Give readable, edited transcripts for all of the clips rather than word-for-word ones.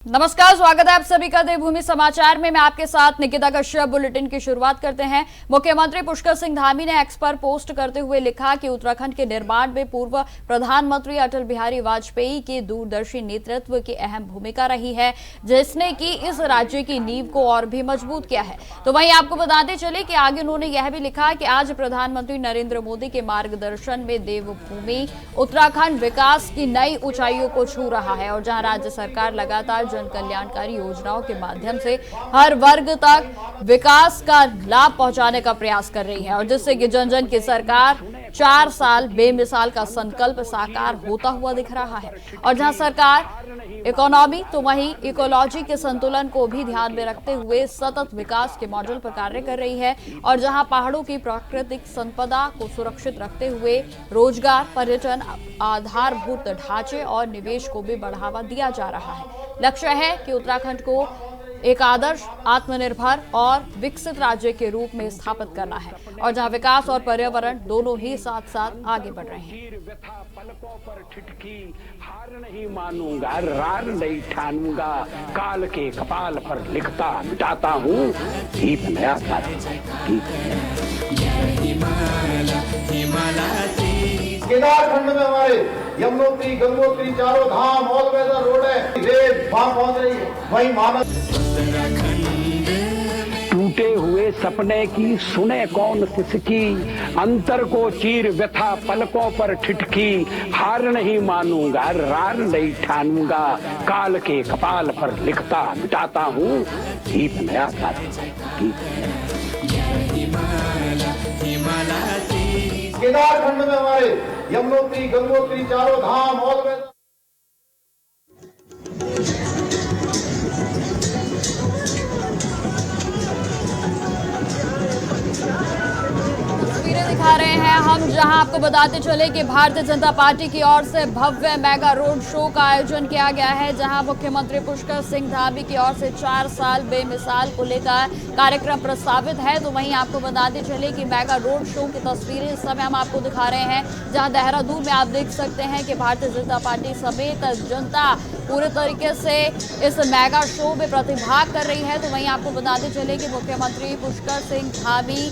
नमस्कार, स्वागत है आप सभी का देवभूमि समाचार में। मैं आपके साथ निकिता कश्यप। बुलेटिन की शुरुआत करते हैं। मुख्यमंत्री पुष्कर सिंह धामी ने एक्स पर पोस्ट करते हुए लिखा कि उत्तराखंड के निर्माण में पूर्व प्रधानमंत्री अटल बिहारी वाजपेयी के दूरदर्शी नेतृत्व की अहम भूमिका रही है, जिसने कि इस राज्य की नींव को और भी मजबूत किया है। तो वहीं आपको बताते चले कि आगे उन्होंने यह भी लिखा कि आज प्रधानमंत्री नरेंद्र मोदी के मार्गदर्शन में देवभूमि उत्तराखंड विकास की नई ऊंचाइयों को छू रहा है और जहां राज्य सरकार लगातार जन कल्याणकारी योजनाओं के माध्यम से हर वर्ग तक विकास का लाभ पहुंचाने का प्रयास कर रही है और जिससे कि जन जन की सरकार 4 साल बेमिसाल का संकल्प साकार होता हुआ दिख रहा है। और जहां सरकार इकोनॉमी तो वहीं इकोलॉजी के संतुलन को भी ध्यान में रखते हुए सतत विकास के मॉडल पर कार्य कर रही है और जहां पहाड़ों की प्राकृतिक संपदा को सुरक्षित रखते हुए रोजगार, पर्यटन, आधारभूत ढांचे और निवेश को भी बढ़ावा दिया जा रहा है। लक्ष्य है कि उत्तराखंड को एक आदर्श, आत्मनिर्भर और विकसित राज्य के रूप में स्थापित करना है और जहां विकास और पर्यावरण दोनों ही साथ साथ आगे बढ़ रहे हैं। पलकों पर ठिठकी, हार नहीं मानूंगा, रार नहीं ठानूंगा, काल के कपाल पर लिखता मिटाता हूँ दीप नया केदार खंड में हमारे यमुनोत्री, गंगोत्री चारों धाम ऑल वेदर रोड है, रेत वहां पहुंच रही है, वही मानव टूटे हुए सपने की सुने कौन किसकी, अंतर को चीर व्यथा पलकों पर ठिठकी, हार नहीं मानूंगा, रार नहीं ठानूंगा, काल के कपाल पर लिखता मिटाता हूँ दीप नया केदार खंड में हमारे यमुनोत्री, गंगोत्री चारों धाम ऑल वेदर दिखा रहे हैं हम, जहां आपको बताते चले कि भारतीय जनता पार्टी की ओर से भव्य मेगा रोड शो का आयोजन किया गया है, जहां मुख्यमंत्री पुष्कर सिंह धामी की ओर से 4 साल बेमिसाल को लेकर कार्यक्रम प्रस्तावित है। तो वहीं आपको बताते चले कि मेगा रोड शो की तस्वीरें इस समय हम आपको दिखा रहे हैं, जहां देहरादून में आप देख सकते हैं कि भारतीय जनता पार्टी समेत जनता पूरे तरीके से इस मेगा शो में प्रतिभाग कर रही है। तो वहीं आपको बताते चले कि मुख्यमंत्री पुष्कर सिंह धामी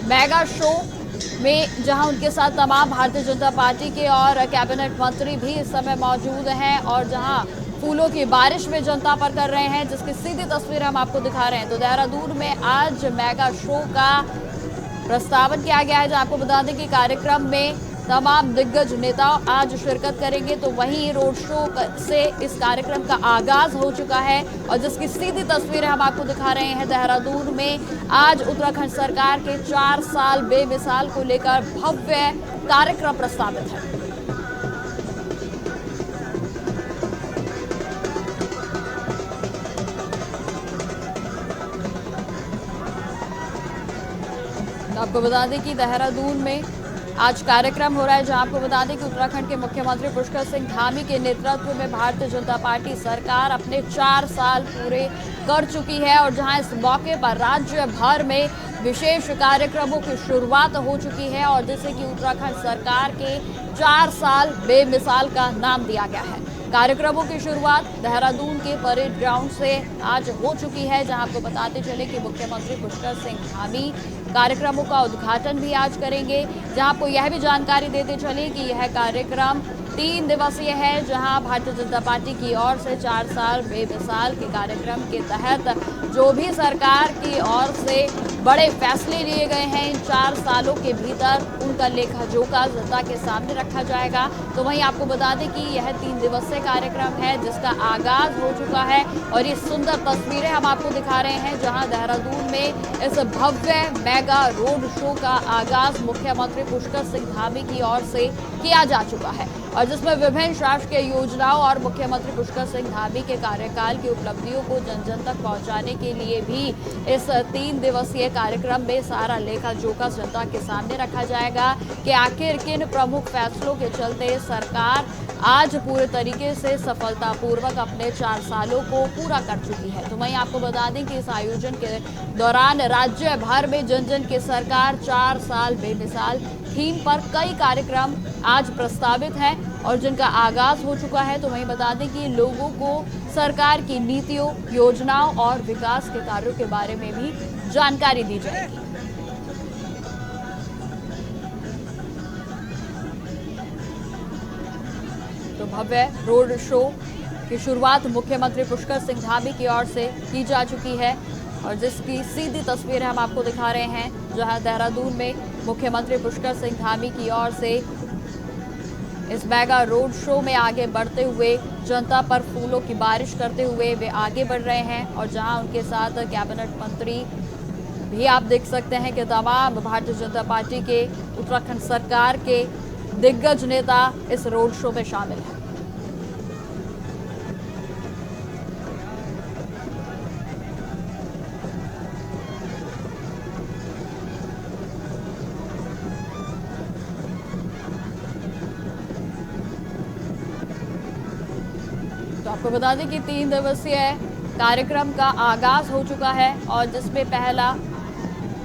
मेगा शो में जहां उनके साथ तमाम भारतीय जनता पार्टी के और कैबिनेट मंत्री भी इस समय मौजूद हैं और जहां फूलों की बारिश में जनता पर कर रहे हैं, जिसकी सीधी तस्वीर हम आपको दिखा रहे हैं। तो देहरादून में आज मेगा शो का प्रस्तावन किया गया है, जहां आपको बता दें कि कार्यक्रम में तमाम दिग्गज नेता आज शिरकत करेंगे। तो वहीं रोड शो से इस कार्यक्रम का आगाज हो चुका है और जिसकी सीधी तस्वीरें हम आपको दिखा रहे हैं। देहरादून में आज उत्तराखंड सरकार के 4 साल बेमिसाल को लेकर भव्य कार्यक्रम प्रस्तावित है। तो आपको बता दें कि देहरादून में आज कार्यक्रम हो रहा है, जहां आपको बता दें कि उत्तराखंड के मुख्यमंत्री पुष्कर सिंह धामी के नेतृत्व में भारतीय जनता पार्टी सरकार अपने 4 साल पूरे कर चुकी है और जहां इस मौके पर राज्य भर में विशेष कार्यक्रमों की शुरुआत हो चुकी है और जिसे कि उत्तराखंड सरकार के 4 साल बेमिसाल का नाम दिया गया है। कार्यक्रमों की शुरुआत देहरादून के परेड ग्राउंड से आज हो चुकी है, जहां आपको बताते चले कि मुख्यमंत्री पुष्कर सिंह धामी कार्यक्रमों का उद्घाटन भी आज करेंगे। जहां आपको यह भी जानकारी देते चले कि यह कार्यक्रम 3 दिवसीय है, जहां भारतीय जनता पार्टी की ओर से 4 साल बेमिसाल के कार्यक्रम के तहत जो भी सरकार की ओर से बड़े फैसले लिए गए हैं, इन 4 सालों के भीतर उनका लेखा जोखा जनता के सामने रखा जाएगा। तो वहीं आपको बता दें कि यह 3 दिवसीय कार्यक्रम है, जिसका आगाज हो चुका है और ये सुंदर तस्वीरें हम आपको दिखा रहे हैं, जहां देहरादून में इस भव्य मेगा रोड शो का आगाज मुख्यमंत्री पुष्कर सिंह धामी की ओर से किया जा चुका है और जिसमें विभिन्न शासकीय योजनाओं और मुख्यमंत्री पुष्कर सिंह धामी के कार्यकाल की उपलब्धियों को जन जन तक पहुंचाने के लिए भी इस 3 दिवसीय कार्यक्रम में सारा लेखा जोखा जनता के सामने रखा जाएगा कि आखिर किन प्रमुख फैसलों के चलते सरकार आज पूरे तरीके से सफलतापूर्वक अपने 4 सालों को पूरा कर चुकी है। तो वहीं आपको बता दें कि इस आयोजन के दौरान राज्य भर में जन जन की सरकार 4 साल बेमिसाल थीम पर कई कार्यक्रम आज प्रस्तावित हैं और जिनका आगाज हो चुका है। तो वहीं बता दें कि लोगों को सरकार की नीतियों, योजनाओं और विकास के कार्यों के बारे में भी जानकारी दी जाएगी। तो भव्य रोड शो की शुरुआत मुख्यमंत्री पुष्कर सिंह धामी की ओर से की जा चुकी है और जिसकी सीधी तस्वीरें हम आपको दिखा रहे हैं, जहां देहरादून में मुख्यमंत्री पुष्कर सिंह धामी की ओर से इस मेगा रोड शो में आगे बढ़ते हुए जनता पर फूलों की बारिश करते हुए वे आगे बढ़ रहे हैं और जहां उनके साथ कैबिनेट मंत्री भी आप देख सकते हैं कि तमाम भारतीय जनता पार्टी के उत्तराखंड सरकार के दिग्गज नेता इस रोड शो में शामिल हैं। तो आपको बता दें कि 3 दिवसीय कार्यक्रम का आगाज हो चुका है और जिसमें पहला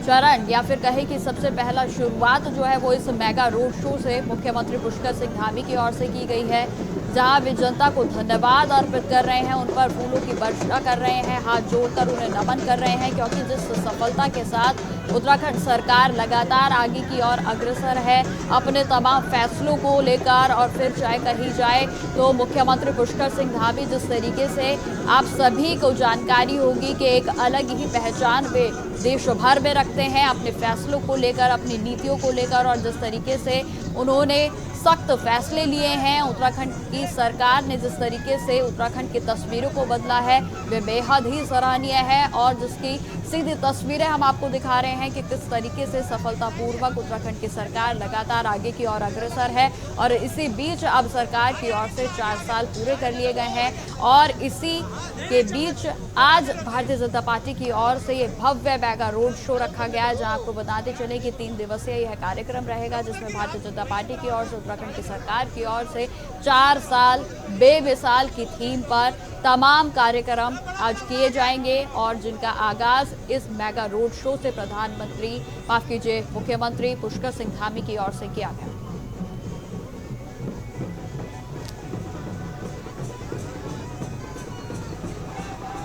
चरण या फिर कहे कि सबसे पहला शुरुआत जो है वो इस मेगा रोड शो से मुख्यमंत्री पुष्कर सिंह धामी की ओर से की गई है, जहां वे जनता को धन्यवाद अर्पित कर रहे हैं, उन पर फूलों की वर्षा कर रहे हैं, हाथ जोड़कर उन्हें नमन कर रहे हैं, क्योंकि जिस सफलता के साथ उत्तराखंड सरकार लगातार आगे की ओर अग्रसर है अपने तमाम फैसलों को लेकर, और फिर चाहे कही जाए तो मुख्यमंत्री पुष्कर सिंह धामी जिस तरीके से आप सभी को जानकारी होगी कि एक अलग ही पहचान वे देश भर में रखते हैं अपने फैसलों को लेकर, अपनी नीतियों को लेकर, और जिस तरीके से उन्होंने सख्त फैसले लिए हैं, उत्तराखंड की सरकार ने जिस तरीके से उत्तराखंड की तस्वीरों को बदला है वे बेहद ही सराहनीय है। और जिसकी सीधी तस्वीरें हम आपको दिखा रहे हैं कि किस तरीके से सफलतापूर्वक उत्तराखंड की सरकार लगातार आगे की ओर अग्रसर है और इसी बीच अब सरकार की ओर से 4 साल पूरे कर लिए गए हैं और इसी के बीच आज भारतीय जनता पार्टी की ओर से ये भव्य मेगा रोड शो रखा गया है, जहां आपको बताते चले कि 3 दिवसीय यह कार्यक्रम रहेगा, जिसमें भारतीय जनता पार्टी की ओर से उत्तराखंड की सरकार की ओर से 4 साल बेमिसाल की थीम पर तमाम कार्यक्रम आज किए जाएंगे और जिनका आगाज इस मेगा रोड शो से प्रधानमंत्री माफ कीजिए मुख्यमंत्री पुष्कर सिंह धामी की ओर से किया गया।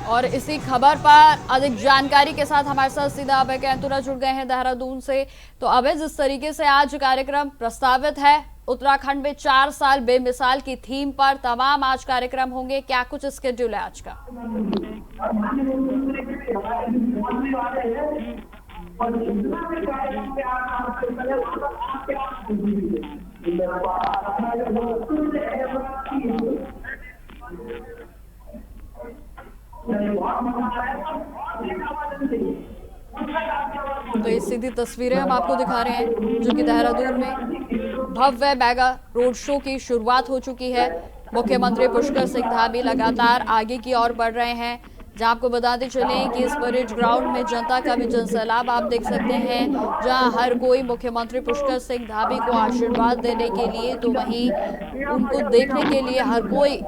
और इसी खबर पर अधिक जानकारी के साथ हमारे साथ सीधा अभय कैंतुरा जुड़ गए हैं देहरादून से। तो अभय, जिस तरीके से आज कार्यक्रम प्रस्तावित है, उत्तराखंड में 4 साल बेमिसाल की थीम पर तमाम आज कार्यक्रम होंगे, क्या कुछ स्केड्यूल है आज का? तो ये सीधी तस्वीरें हम आपको दिखा रहे हैं जो कि देहरादून में भव्य मेगा रोड शो की शुरुआत हो चुकी है। मुख्यमंत्री पुष्कर सिंह धामी लगातार आगे की ओर बढ़ रहे हैं, जहां आपको बताते चले कि इस परेड ग्राउंड में जनता का भी जनसैलाब आप देख सकते हैं, जहां हर कोई मुख्यमंत्री पुष्कर सिंह धामी को आशीर्वाद देने के लिए तो वहीं उनको देखने के लिए हर कोई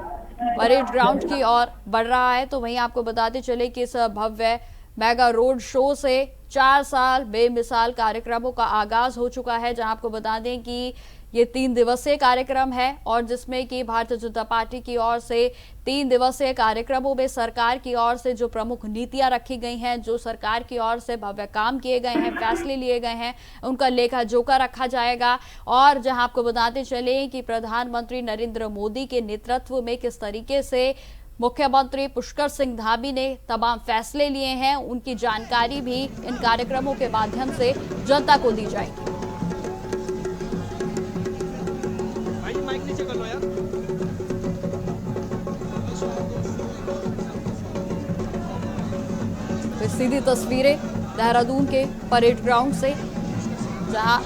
परेड ग्राउंड की ओर बढ़ रहा है। तो वहीं आपको बताते चले कि इस भव्य मेगा रोड शो से 4 साल बेमिसाल कार्यक्रमों का आगाज हो चुका है, जहां आपको बता दें कि ये 3 दिवसीय कार्यक्रम है और जिसमें कि भारतीय जनता पार्टी की ओर से 3 दिवसीय कार्यक्रमों में सरकार की ओर से जो प्रमुख नीतियां रखी गई हैं, जो सरकार की ओर से भव्य काम किए गए हैं, फैसले लिए गए हैं, उनका लेखा जोखा रखा जाएगा। और जहां आपको बताते चले कि प्रधानमंत्री नरेंद्र मोदी के नेतृत्व में किस तरीके से मुख्यमंत्री पुष्कर सिंह धामी ने तमाम फैसले लिए हैं, उनकी जानकारी भी इन कार्यक्रमों के माध्यम से जनता को दी जाएगी। तो सीधी तस्वीरें देहरादून के परेड ग्राउंड से, जहां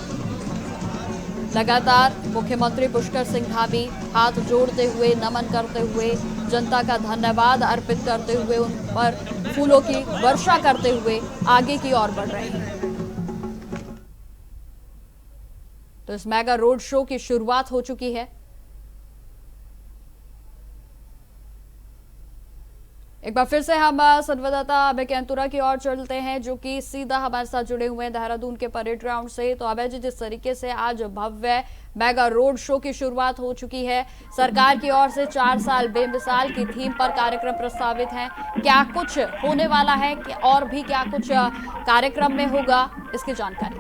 लगातार मुख्यमंत्री पुष्कर सिंह धामी हाथ जोड़ते हुए, नमन करते हुए, जनता का धन्यवाद अर्पित करते हुए, उन पर फूलों की वर्षा करते हुए आगे की ओर बढ़ रहे हैं। तो इस मेगा रोड शो की शुरुआत हो चुकी है। एक बार फिर से हम संवाददाता अभय कैंतुरा की ओर चलते हैं, जो कि सीधा हमारे साथ जुड़े हुए हैं देहरादून के परेड ग्राउंड से। तो अभय जी, जिस तरीके से आज भव्य मेगा रोड शो की शुरुआत हो चुकी है, सरकार की ओर से 4 साल बेमिसाल की थीम पर कार्यक्रम प्रस्तावित है, क्या कुछ होने वाला है और भी क्या कुछ कार्यक्रम में होगा, इसकी जानकारी।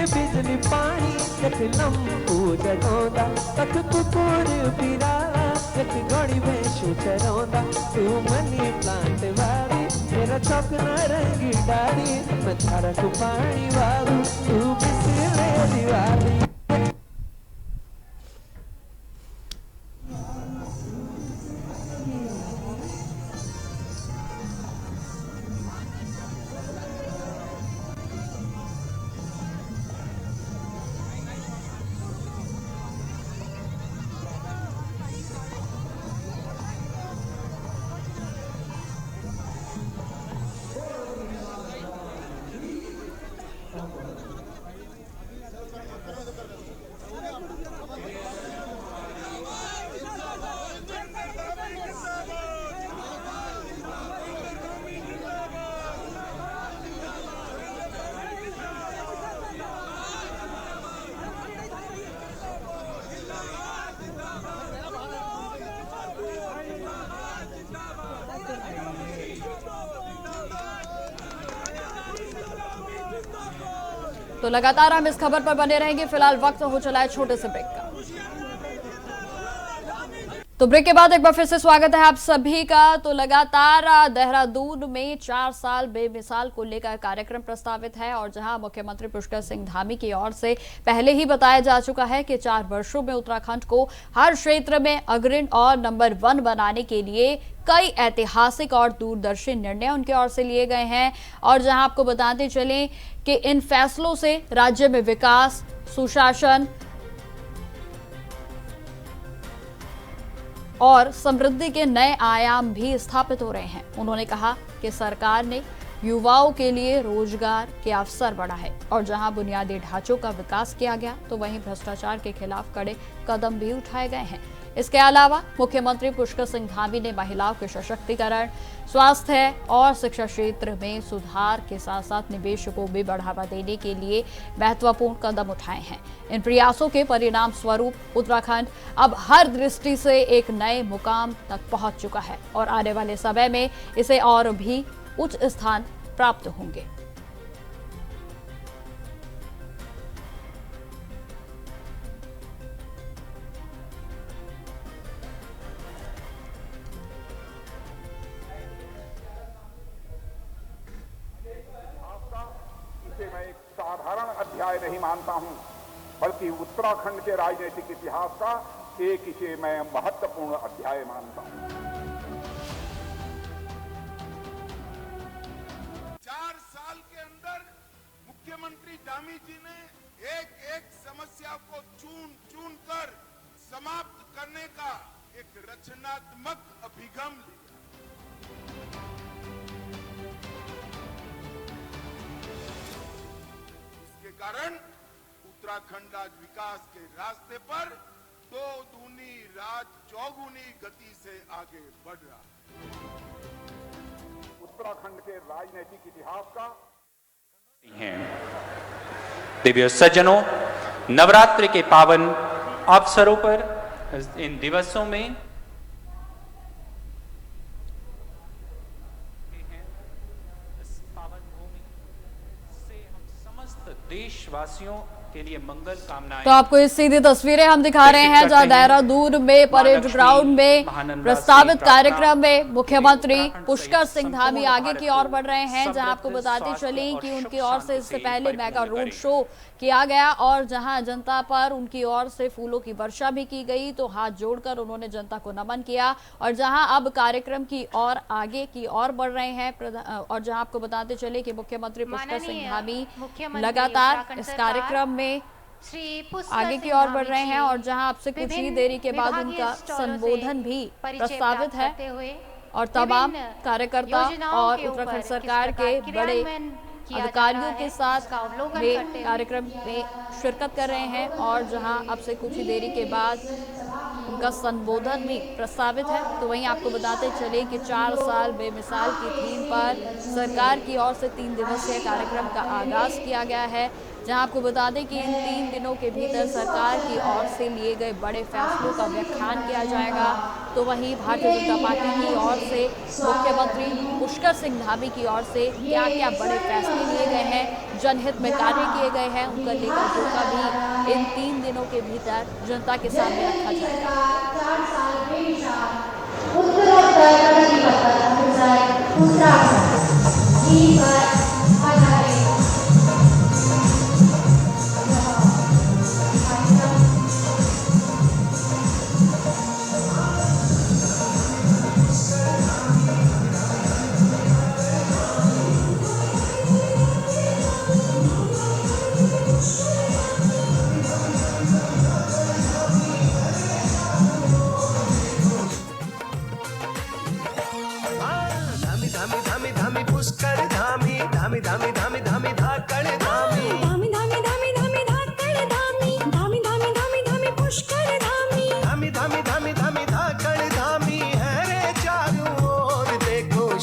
बिजली पानी लंबू जगोंदा तक कुकुर बिराला तक गड़ी भैंसू चरौंदा तू मनी प्लांट वाली मेरा चौकना रंगी डाली मैं थारक पानी वालू तू बिसले दिवाली। तो लगातार हम इस खबर पर बने रहेंगे। फिलहाल वक्त हो चला है छोटे से ब्रेक का। तो ब्रेक के बाद एक बार फिर से स्वागत है आप सभी का। तो लगातार देहरादून में 4 साल बेमिसाल को लेकर कार्यक्रम प्रस्तावित है, और जहां मुख्यमंत्री पुष्कर सिंह धामी की ओर से पहले ही बताया जा चुका है कि 4 वर्षों में उत्तराखंड को हर क्षेत्र में अग्रणी और नंबर 1 बनाने के लिए कई ऐतिहासिक और दूरदर्शी निर्णय उनकी ओर से लिए गए हैं। और जहां आपको बताते चलें कि इन फैसलों से राज्य में विकास, सुशासन और समृद्धि के नए आयाम भी स्थापित हो रहे हैं। उन्होंने कहा कि सरकार ने युवाओं के लिए रोजगार के अवसर बढ़ाए, और जहां बुनियादी ढांचों का विकास किया गया तो वहीं भ्रष्टाचार के खिलाफ कड़े कदम भी उठाए गए हैं। इसके अलावा मुख्यमंत्री पुष्कर सिंह धामी ने महिलाओं के सशक्तिकरण, स्वास्थ्य और शिक्षा क्षेत्र में सुधार के साथ साथ निवेश को भी बढ़ावा देने के लिए महत्वपूर्ण कदम उठाए हैं। इन प्रयासों के परिणाम स्वरूप उत्तराखंड अब हर दृष्टि से एक नए मुकाम तक पहुंच चुका है, और आने वाले समय में इसे और भी उच्च स्थान प्राप्त होंगे। मैं एक साधारण अध्याय नहीं मानता हूं, बल्कि उत्तराखंड के राजनीतिक इतिहास का एक इसे मैं महत्वपूर्ण अध्याय मानता हूं। 4 साल के अंदर मुख्यमंत्री धामी जी ने एक समस्या को चुन कर समाप्त करने का एक रचनात्मक अभिगम लिया। कारण उत्तराखंड आज विकास के रास्ते पर 2 दूनी राज 4 गुनी गति से आगे बढ़ रहा है। उत्तराखंड के राजनीतिक इतिहास का दिव्य सज्जनों, नवरात्रि के पावन अवसरों पर इन दिवसों में इस पावन भूमि से देशवासियों के लिए मंगल कामनाएं। तो आपको इस सीधी तस्वीरें हम दिखा रहे हैं जहां देहरादून में परेड ग्राउंड में प्रस्तावित कार्यक्रम में मुख्यमंत्री पुष्कर सिंह धामी आगे की ओर बढ़ रहे हैं, जहां आपको बताती चली कि उनकी ओर से इससे पहले मेगा रोड शो किया गया और जहां जनता पर उनकी ओर से फूलों की वर्षा भी की गई। तो हाथ जोड़कर उन्होंने जनता को नमन किया और जहां अब कार्यक्रम की ओर आगे की ओर बढ़ रहे हैं और जहां आपको बताते चले कि मुख्यमंत्री पुष्कर सिंह धामी लगातार इस कार्यक्रम में आगे की ओर बढ़ रहे हैं और जहां आपसे कुछ ही देरी के बाद उनका संबोधन भी प्रस्तावित है और तमाम कार्यकर्ता और उत्तराखंड सरकार के बड़े अधिकारियों के साथ वे कार्यक्रम में शिरकत कर रहे हैं और जहां अब से कुछ ही देरी के बाद उनका संबोधन भी प्रस्तावित है। तो वहीं आपको बताते चले कि 4 साल बेमिसाल की थीम पर सरकार की ओर से 3 दिवसीय कार्यक्रम का आगाज किया गया है, जहां आपको बता दें कि इन 3 दिनों के भीतर सरकार की ओर से लिए गए बड़े फैसलों का व्याख्यान किया जाएगा। तो वहीं भारतीय जनता पार्टी की ओर से मुख्यमंत्री पुष्कर सिंह धामी की ओर से क्या क्या बड़े फैसले लिए गए हैं, जनहित में कार्य किए गए हैं, उनका लेखा जोखा भी इन 3 दिनों के भीतर जनता के सामने रखा जाएगा।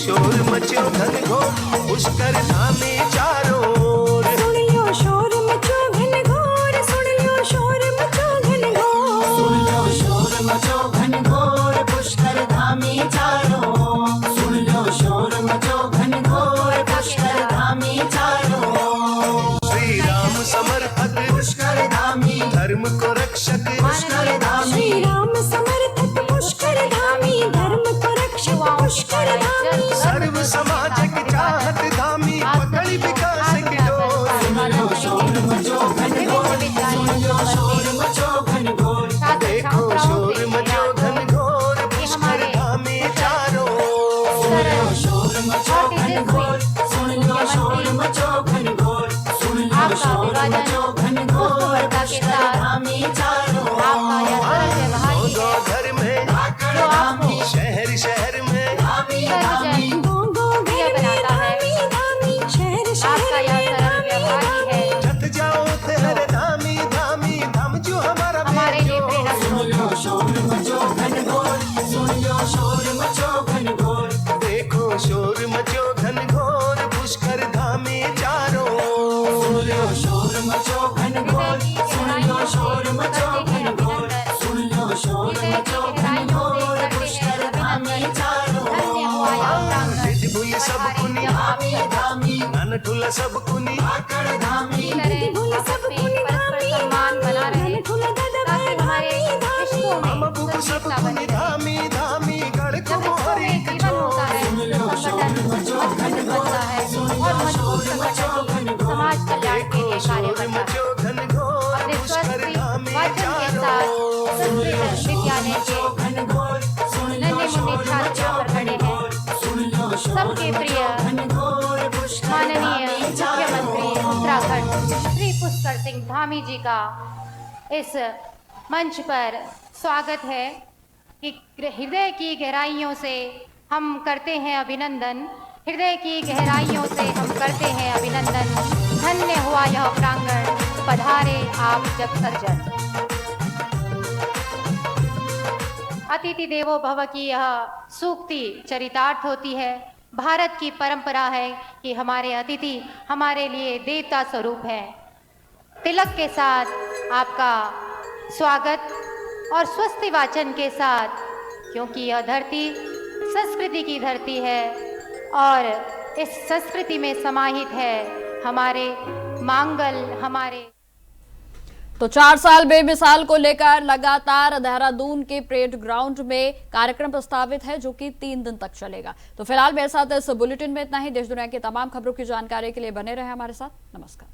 शोर मचो घन घोर पुष्कर धामी चारों ओर। सुन लो शोर मचो घन घोर, सुन लो शोर मचो घन घोर, सुन लो शोर मचो घन घोर पुष्कर धामी चारों ओर। सुन लो शोर मचो घन घोर पुष्कर धामी चारों ओर। श्री राम समर्थक पुष्कर धामी, धर्म को रक्षक पुष्कर धामी। श्री राम समर्थक पुष्कर धामी, धर्म को रक्षक पुष्कर धामी। सर्व समाज की चाहत धामी, पकड़ी विकास की डोर। सुन लो शोर मचो घन घोर, सुन लो शोर मचो घन घोर। देखो शोर मचो घन घोर पुष्कर धामी चारों ओर। सुन लो शोर मचो घन घोर, सुन लो शोर मचो घन घोर, सुन लो शोर मचो घन घोर पुष्कर धामी चारों ओर। घर में शहर शहर में धामी धामी बनाता है, आपका यह सरल व्यवहार है। जत जाओ तेरे धामी धामी धाम जो हमारे लिए प्रेरणा। सुन लो शोर मचो घन घोर, सुन लो शोर मचो घन घोर। देखो शोर मचो घन घोर पुष्कर धामी चारों ओर। सुन लो शोर मचो घन घोर, सुन लो शोर मचो घन घोर, सुन लो शोर मचो घन घोर पुष्कर धामी चारों ओर। भूल सब कुनी धामी धामी, नन ठुला सब कुनी आकर धामी। भूल सब कुनी धामी सम्मान बना रहे, ताकि हमारे रिश्तों में सब कुनी धामी धामी गढ़ को हरी होता है, संगठन मजबूत बनता है और मजबूत संगठन समाज कल्याण के लिए कार्य करता है। अपने स्वस्थ वचन के साथ संस्कृत विद्यालय के नन्हे मुन्ने छात्र पर खड़े हैं। सबके प्रिय माननीय मुख्यमंत्री उत्तराखंड श्री पुष्कर सिंह धामी जी का इस मंच पर स्वागत है कि हृदय की गहराइयों से हम करते हैं अभिनंदन, हृदय की गहराइयों से हम करते हैं अभिनंदन। धन्य हुआ यह प्रांगण, पधारे आप जब सर्जन। अतिथि देवो भव की यह सूक्ति चरितार्थ होती है। भारत की परंपरा है कि हमारे अतिथि हमारे लिए देवता स्वरूप है। तिलक के साथ आपका स्वागत और स्वस्ति वाचन के साथ, क्योंकि यह धरती संस्कृति की धरती है और इस संस्कृति में समाहित है हमारे मांगल, हमारे तो 4 साल बेमिसाल को लेकर लगातार देहरादून के परेड ग्राउंड में कार्यक्रम प्रस्तावित है, जो कि 3 दिन तक चलेगा। तो फिलहाल मेरे साथ इस बुलेटिन में इतना ही। देश दुनिया की तमाम खबरों की जानकारी के लिए बने रहे हमारे साथ। नमस्कार।